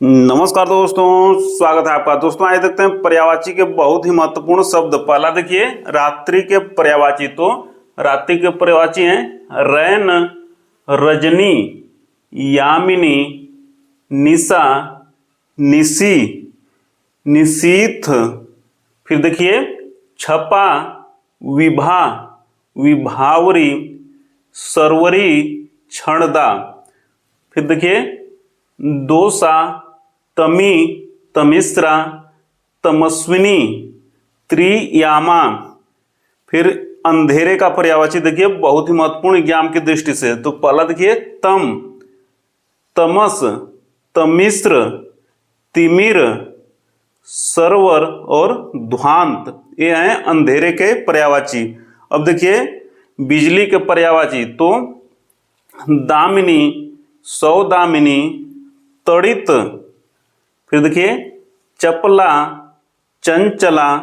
नमस्कार दोस्तों, स्वागत है आपका। दोस्तों आइए देखते हैं पर्यायवाची के बहुत ही महत्वपूर्ण शब्द। पहला देखिए रात्रि के पर्यायवाची। तो रात्रि के पर्यायवाची हैं रैन, रजनी, यामिनी, निशा, निशी, निशीथ। फिर देखिए छपा, विभा, विभावरी, सरवरी, क्षणदा। फिर देखिए दोसा, तमी, तमिश्रा, तमस्विनी, त्रियामा। फिर अंधेरे का पर्यायवाची देखिए बहुत ही महत्वपूर्ण एग्जाम की दृष्टि से। तो पहला देखिए तम, तमस, तमिश्र, तिमिर, सरवर और ध्वांत। ये हैं अंधेरे के पर्यायवाची। अब देखिए बिजली के पर्यायवाची। तो दामिनी, सौदामिनी, तड़ित। फिर देखिए चपला, चंचला,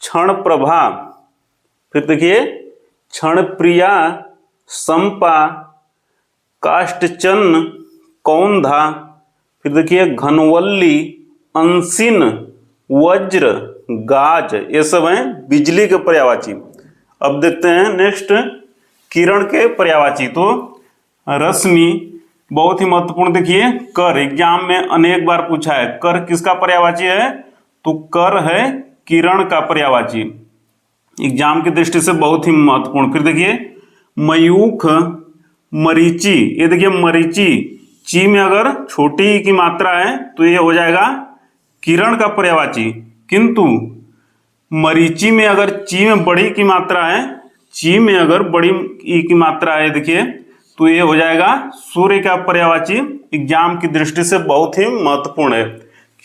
क्षण प्रभा। फिर देखिए क्षण प्रिया, संपा, काष्ठचन्न, कौंधा। फिर देखिए घनवल्ली, अंशिन, वज्र, गाज। ये सब हैं बिजली के पर्यायवाची। अब देखते हैं नेक्स्ट किरण के पर्यायवाची। तो रश्मि बहुत ही महत्वपूर्ण। देखिए कर, एग्जाम में अनेक बार पूछा है। कर किसका पर्यायवाची है? तो कर है किरण का पर्यायवाची, एग्जाम की दृष्टि से बहुत ही महत्वपूर्ण। फिर देखिए मयूख, मरीचि। ये देखिए मरीचि, ची में अगर छोटी ई की मात्रा है तो ये हो जाएगा किरण का पर्यायवाची। किंतु मरीचि में अगर ची में बड़ी की मात्रा है, ची में अगर बड़ी ई की मात्रा है देखिए, तो ये हो जाएगा सूर्य का पर्यायवाची। एग्जाम की दृष्टि से बहुत ही महत्वपूर्ण है।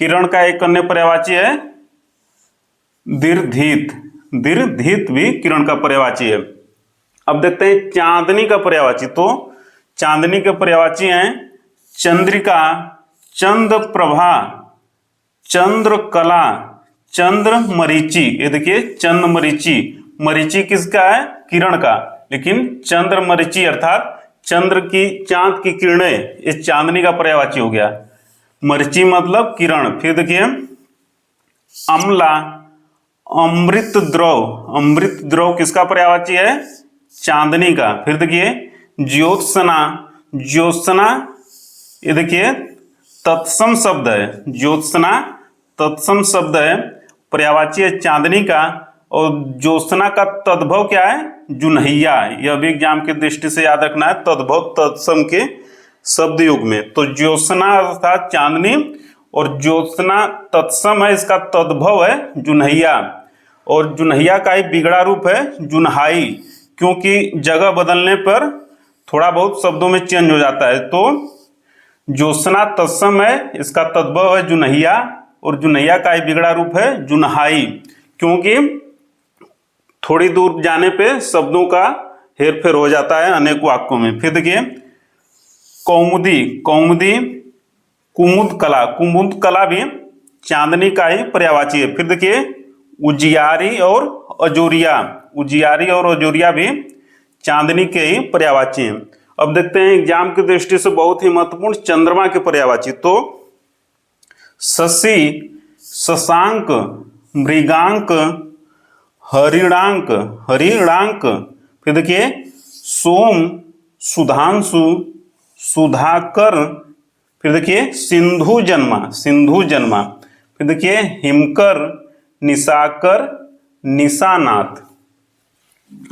किरण का एक अन्य पर्यायवाची है दीर्घित। दीर्घित भी किरण का पर्यायवाची है। अब देखते हैं चांदनी का पर्यायवाची। तो चांदनी के पर्यायवाची हैं चंद्रिका, चंद्र प्रभा, चंद्र कला, चंद्र मरीचि। ये देखिए चंद्र मरीचि, मरीचि किसका है? किरण का। लेकिन चंद्र मरीचि अर्थात चंद्र की, चांद की किरणें, इस चांदनी का पर्यायवाची हो गया। मरीचि मतलब किरण। फिर देखिए अम्ला, अमृत द्रव। अमृत द्रव किसका पर्यायवाची है? चांदनी का। फिर देखिए ज्योत्सना, ज्योत्सना ये देखिए तत्सम शब्द है। ज्योत्सना तत्सम शब्द है, पर्यायवाची है चांदनी का। और ज्योत्सना का तद्भव क्या है? जुनहिया। यह भी एग्जाम की दृष्टि से याद रखना है, तद्भव तत्सम के शब्द युग में। तो ज्योत्सना अर्थात चांदनी और ज्योत्सना तत्सम है, इसका तद्भव है जुनहिया। और जुनहिया का ही बिगड़ा रूप है जुनहाई, क्योंकि जगह बदलने पर थोड़ा बहुत शब्दों में चेंज हो जाता है। तो ज्योत्सना तत्सम है, इसका तद्भव है जुनहिया, और जुनहिया का ही बिगड़ा रूप है जुनहाई, क्योंकि थोड़ी दूर जाने पे शब्दों का हेरफेर हो जाता है अनेक वाक्यों में। फिर देखिए कौमुदी, कौमुदी, कुमुद कला। कुमुद कला भी चांदनी का ही पर्यायवाची है। फिर देखिए उजियारी और अजोरिया। उजियारी और अजोरिया भी चांदनी के ही पर्यायवाची हैं। अब देखते हैं एग्जाम की दृष्टि से बहुत ही महत्वपूर्ण चंद्रमा के पर्यायवाची। तो शशि, शशांक, मृगांक, हरिणांक, हरिणांक। फिर देखिए सोम, सुधांशु, सुधाकर। फिर देखिए सिंधु जन्मा, सिंधु जन्मा। फिर देखिए हिमकर, निशाकर, निशानाथ।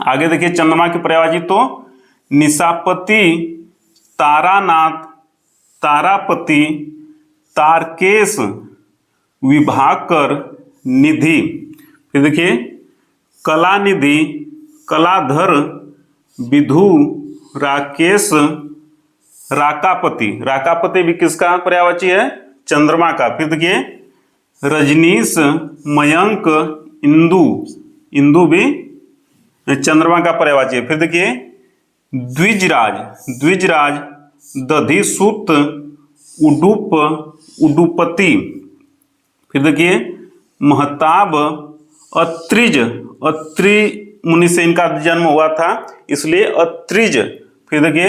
आगे देखिए चंद्रमा के पर्यायवाची। तो निशापति, तारानाथ, तारापति, तारकेश, विभाकर, निधि। फिर देखिए कलानिधि, कलाधर, विधु, राकेश, राकापति। राकापति भी किसका पर्यायवाची है? चंद्रमा का। फिर देखिए रजनीश, मयंक, इंदु। इंदु भी चंद्रमा का पर्यायवाची है। फिर देखिए द्विजराज, द्विजराज, दधिसूत, उडुप, उडुपति। फिर देखिए महताब, अत्रिज। अत्रि मुनि से इनका जन्म हुआ था, इसलिए अत्रिज। फिर देखिए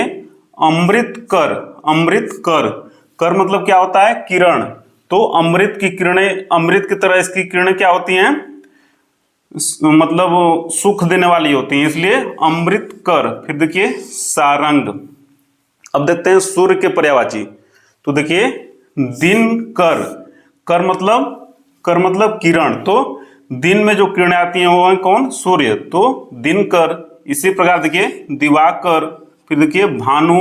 अमृत कर, अमृत कर। कर मतलब क्या होता है? किरण। तो अमृत की किरणें, अमृत की तरह इसकी किरणें क्या होती हैं, मतलब सुख देने वाली होती हैं, इसलिए अमृत कर। फिर देखिए सारंग। अब देखते हैं सूर्य के पर्यायवाची। तो देखिए दिन कर, कर मतलब किरण, तो दिन में जो किरणें आती हैं वो है कौन, सूर्य, तो दिन कर। इसी प्रकार देखिए दिवाकर, फिर देखिए भानु,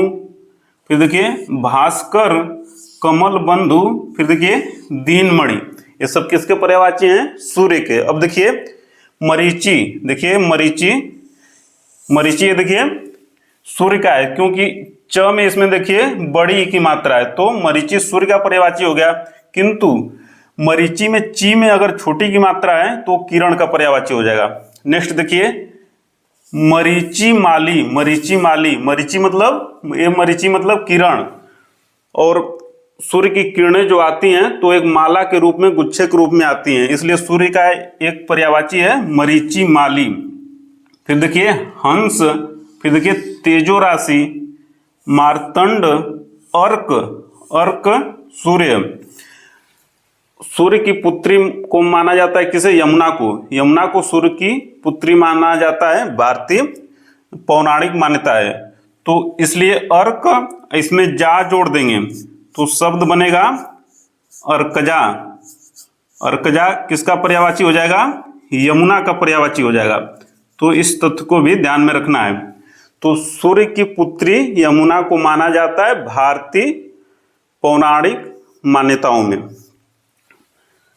फिर देखिए भास्कर, कमल बंधु, फिर देखिए दीनमणि। ये सब किसके पर्यायवाची हैं, सूर्य के। अब देखिए मरीचि, देखिए मरीचि, मरीचि देखिए सूर्य का है, क्योंकि च में इसमें देखिए बड़ी ई की मात्रा है, तो मरीचि सूर्य का पर्यायवाची हो गया। किंतु मरीचि में ची में अगर छोटी की मात्रा है तो किरण का पर्यायवाची हो जाएगा। नेक्स्ट देखिए मरीचि माली, मरीचि माली, मरीचि मतलब, ये मरीचि मतलब किरण, और सूर्य की किरणें जो आती हैं तो एक माला के रूप में, गुच्छे के रूप में आती हैं, इसलिए सूर्य का एक पर्यायवाची है मरीचि माली। फिर देखिए हंस, फिर देखिए तेजो राशि, मार्तंड, अर्क, अर्क सूर्य। सूर्य की पुत्री को माना जाता है किसे, यमुना को, यमुना को सूर्य की पुत्री माना जाता है, भारतीय पौराणिक मान्यता है। तो इसलिए अर्क, इसमें जा जोड़ देंगे तो शब्द बनेगा अर्कजा। अर्कजा किसका पर्यायवाची हो जाएगा, यमुना का पर्यायवाची हो जाएगा। तो इस तथ्य को भी ध्यान में रखना है। तो सूर्य की पुत्री यमुना को माना जाता है भारतीय पौराणिक मान्यताओं में।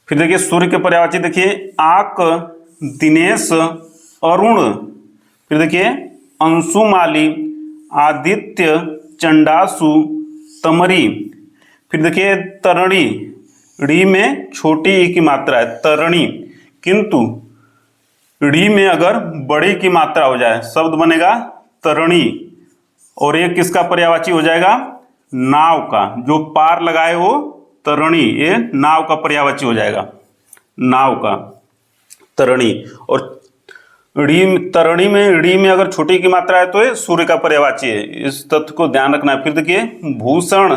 फिर देखिए सूर्य के पर्यायवाची देखिए आक, दिनेश, अरुण, फिर देखिए अंशुमाली, आदित्य, चंडासु, तमरी, फिर देखिए तरणी, ड़ी में छोटी ई की मात्रा है तरणी, किंतु ड़ी में अगर बड़ी की मात्रा हो जाए शब्द बनेगा तरणी। और ये किसका पर्यायवाची हो जाएगा, नाव का, जो पार लगाए वो तरणी, ये नाव का पर्यायवाची हो जाएगा, नाव का तरणी। और ड़ी, तरणी में ड़ी में अगर छोटी की मात्रा है तो ये सूर्य का पर्यायवाची है, इस तथ्य को ध्यान रखना है। फिर देखिए भूषण,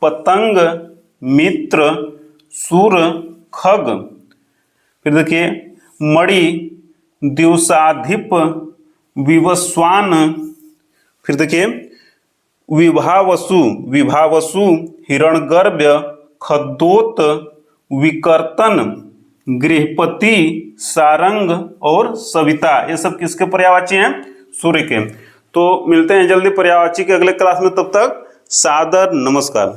पतंग, मित्र, सूर, खग, फिर देखिए मणि, दिवसाधिप, विवस्वान, फिर देखिए विभावसु, विभावसु, हिरण्यगर्भ, खद्योत, विकर्तन, गृहपति, सारंग और सविता, ये सब किसके पर्यायवाची हैं, सूर्य के। तो मिलते हैं जल्दी पर्यायवाची के अगले क्लास में, तब तक सादर नमस्कार।